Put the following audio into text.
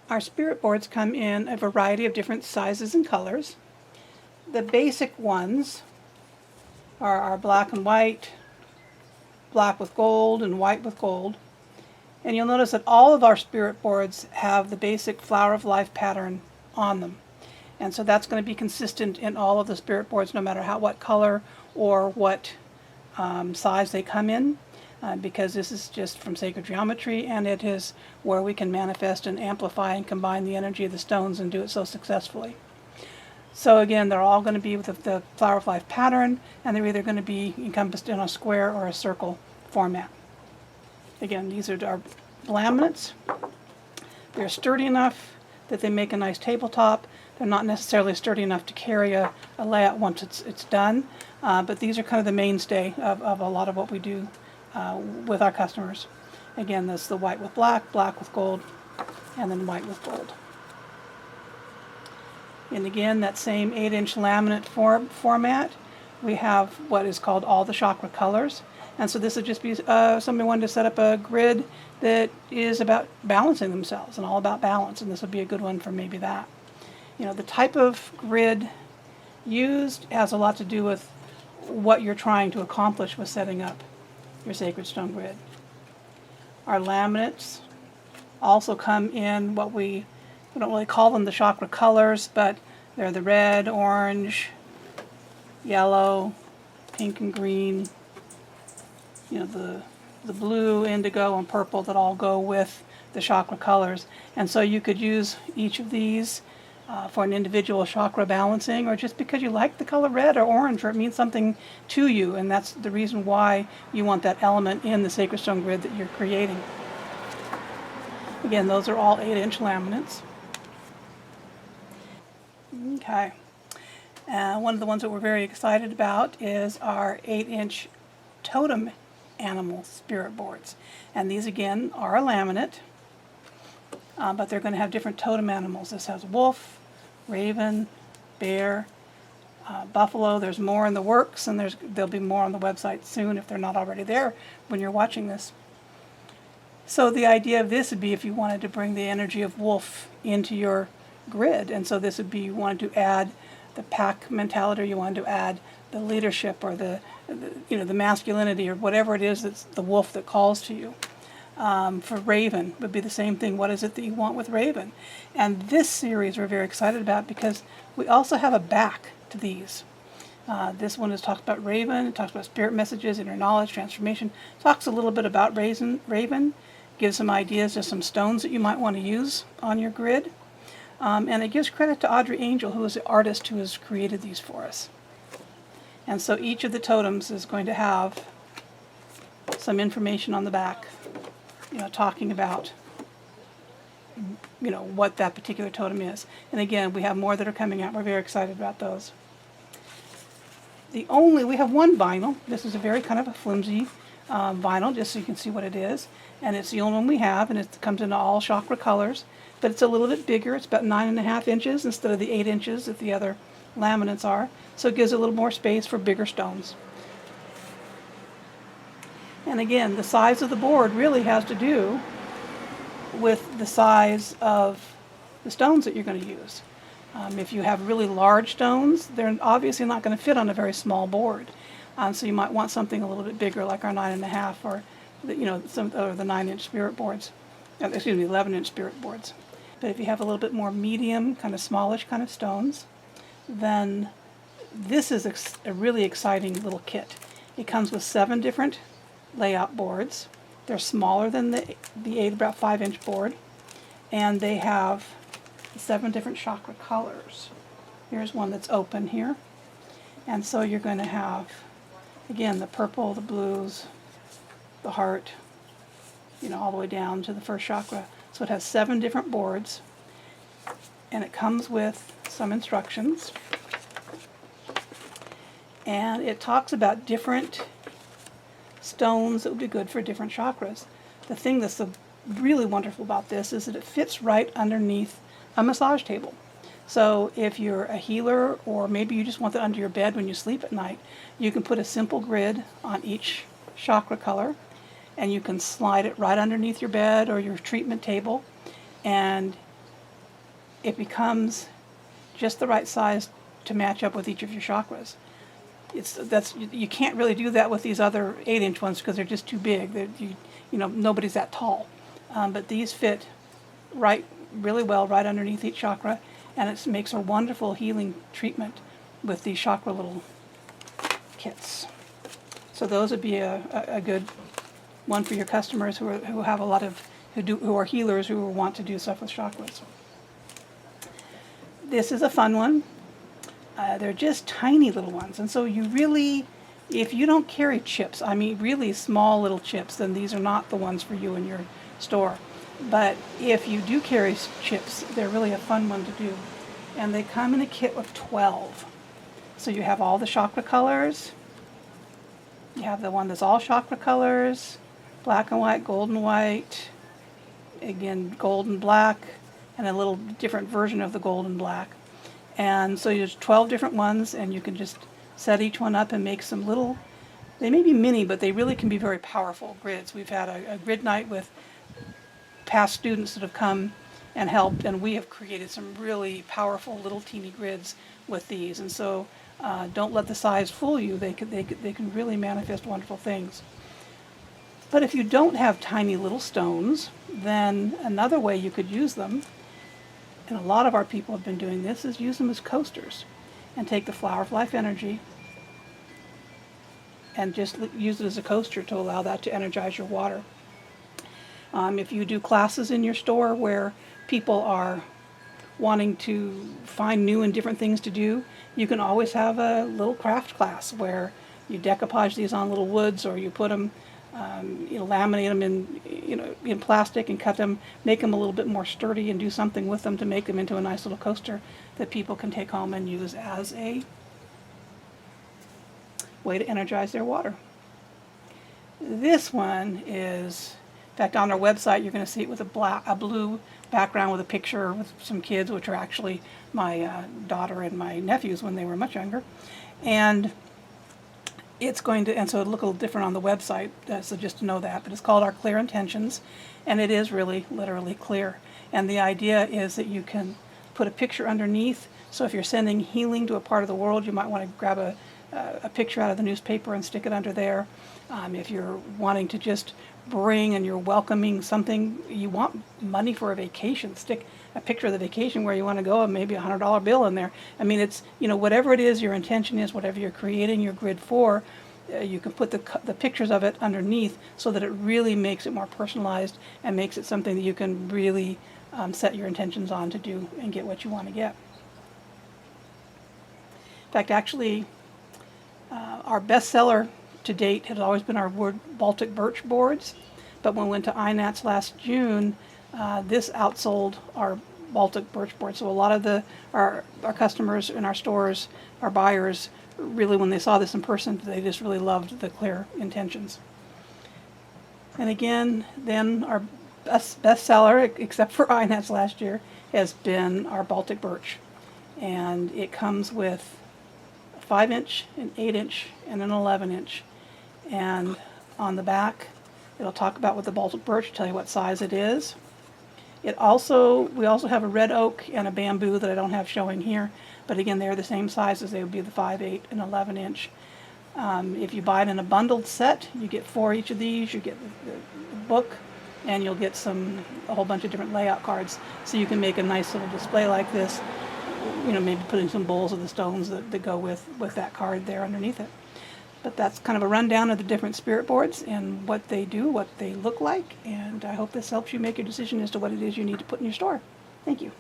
Our spirit boards come in a variety of different sizes and colors. The basic ones are our black and white, black with gold, and white with gold. And you'll notice that all of our spirit boards have the basic flower of life pattern on them. And so that's going to be consistent in all of the spirit boards, no matter what color or what size they come in, because this is just from sacred geometry, and it is where we can manifest and amplify and combine the energy of the stones and do it so successfully. So again, they're all going to be with the flower of life pattern, and they're either going to be encompassed in a square or a circle format. Again, these are our laminates. They're sturdy enough that they make a nice tabletop. They're not necessarily sturdy enough to carry a layout once it's done, but these are kind of the mainstay of a lot of what we do with our customers. Again, this is the white with black, black with gold, and then white with gold. And again, that same 8-inch laminate format, we have what is called all the chakra colors. And so this would just be somebody wanted to set up a grid that is about balancing themselves and all about balance, and this would be a good one for maybe that. You know, the type of grid used has a lot to do with what you're trying to accomplish with setting up your sacred stone grid. Our laminates also come in what we don't really call them the chakra colors, but they're the red, orange, yellow, pink and green, you know, the blue, indigo, and purple that all go with the chakra colors. And so you could use each of these for an individual chakra balancing, or just because you like the color red or orange, or it means something to you, and that's the reason why you want that element in the sacred stone grid that you're creating. Again, those are all 8-inch laminates. Okay. One of the ones that we're very excited about is our 8-inch totem animal spirit boards. And these again are a laminate, but they're going to have different totem animals. This has wolf, raven, bear, buffalo. There's more in the works, and there'll be more on the website soon if they're not already there when you're watching this. So the idea of this would be if you wanted to bring the energy of wolf into your grid, and so this would be you wanted to add the pack mentality, or you wanted to add the leadership, or the masculinity, or whatever it is that's the wolf that calls to you. For raven would be the same thing. What is it that you want with raven? And this series we're very excited about because we also have a back to these. This one talks about raven. It talks about spirit messages, inner knowledge, transformation. Talks a little bit about raven. Gives some ideas of some stones that you might want to use on your grid. And it gives credit to Audrey Angel, who is the artist who has created these for us. And so each of the totems is going to have some information on the back, talking about, what that particular totem is. And again, we have more that are coming out. We're very excited about those. We have one vinyl. This is a very kind of a flimsy vinyl, just so you can see what it is. And it's the only one we have, and it comes in all chakra colors. But it's a little bit bigger. It's about 9.5 inches instead of the 8 inches that the other laminates are. So it gives a little more space for bigger stones. And again, the size of the board really has to do with the size of the stones that you're going to use. If you have really large stones, they're obviously not going to fit on a very small board. So you might want something a little bit bigger, like our 9.5, or the 9-inch spirit boards. 11-inch spirit boards. But if you have a little bit more medium, kind of smallish kind of stones, then this is a really exciting little kit. It comes with 7 different layout boards. They're smaller than the 8, about 5-inch board, and they have 7 different chakra colors. Here's one that's open here, and so you're going to have, again, the purple, the blues, the heart, all the way down to the first chakra. So it has 7 different boards, and it comes with some instructions, and it talks about different stones that would be good for different chakras. The thing that's really wonderful about this is that it fits right underneath a massage table. So if you're a healer, or maybe you just want it under your bed when you sleep at night, you can put a simple grid on each chakra color, and you can slide it right underneath your bed or your treatment table, and it becomes just the right size to match up with each of your chakras. You can't really do that with these other 8-inch ones because they're just too big. Nobody's that tall. But these fit really well right underneath each chakra, and it makes a wonderful healing treatment with these chakra little kits. So those would be a good one for your customers who have a lot of who are healers who want to do stuff with chakras. This is a fun one. They're just tiny little ones, and so you really, if you don't carry chips, I mean really small little chips, then these are not the ones for you in your store. But if you do carry chips, they're really a fun one to do. And they come in a kit of 12. So you have all the chakra colors. You have the one that's all chakra colors, black and white, gold and white, again gold and black, and a little different version of the gold and black. And so there's 12 different ones, and you can just set each one up and make some little, they may be mini, but they really can be very powerful grids. We've had a grid night with past students that have come and helped, and we have created some really powerful little teeny grids with these. And so don't let the size fool you. They can really manifest wonderful things. But if you don't have tiny little stones, then another way you could use them, and a lot of our people have been doing this, is use them as coasters and take the flower of life energy and just use it as a coaster to allow that to energize your water. If you do classes in your store where people are wanting to find new and different things to do, you can always have a little craft class where you decoupage these on little woods, or you put them, laminate them in plastic and cut them, make them a little bit more sturdy, and do something with them to make them into a nice little coaster that people can take home and use as a way to energize their water. This one is, in fact, on our website you're going to see it with a blue background with a picture with some kids, which are actually my daughter and my nephews when they were much younger. And it's going to, and so it'll look a little different on the website, so just to know that. But it's called Our Clear Intentions, and it is really literally clear. And the idea is that you can put a picture underneath. So if you're sending healing to a part of the world, you might want to grab a picture out of the newspaper and stick it under there. If you're wanting to just bring and you're welcoming something, you want money for a vacation, stick a picture of the vacation where you want to go and maybe $100 bill in there. I mean, it's, whatever it is your intention is, whatever you're creating your grid for, you can put the pictures of it underneath so that it really makes it more personalized and makes it something that you can really set your intentions on to do and get what you want to get. In fact, actually, our bestseller to date has always been our Baltic birch boards, but when we went to INATS last June, this outsold our Baltic birch board. So a lot of our customers in our stores, our buyers, really when they saw this in person, they just really loved the Clear Intentions. And again, then our bestseller, except for INATS last year, has been our Baltic birch. And it comes with a 5-inch, an 8-inch, and an 11-inch. And on the back, it'll talk about what the Baltic birch, tell you what size it is. We also have a red oak and a bamboo that I don't have showing here, but again, they're the same size as they would be the 5, 8, and 11-inch. If you buy it in a bundled set, you get 4 each of these. You get the book, and you'll get a whole bunch of different layout cards, so you can make a nice little display like this. Maybe putting some bowls of the stones that go with that card there underneath it. But that's kind of a rundown of the different spirit boards and what they do, what they look like, and I hope this helps you make your decision as to what it is you need to put in your store. Thank you.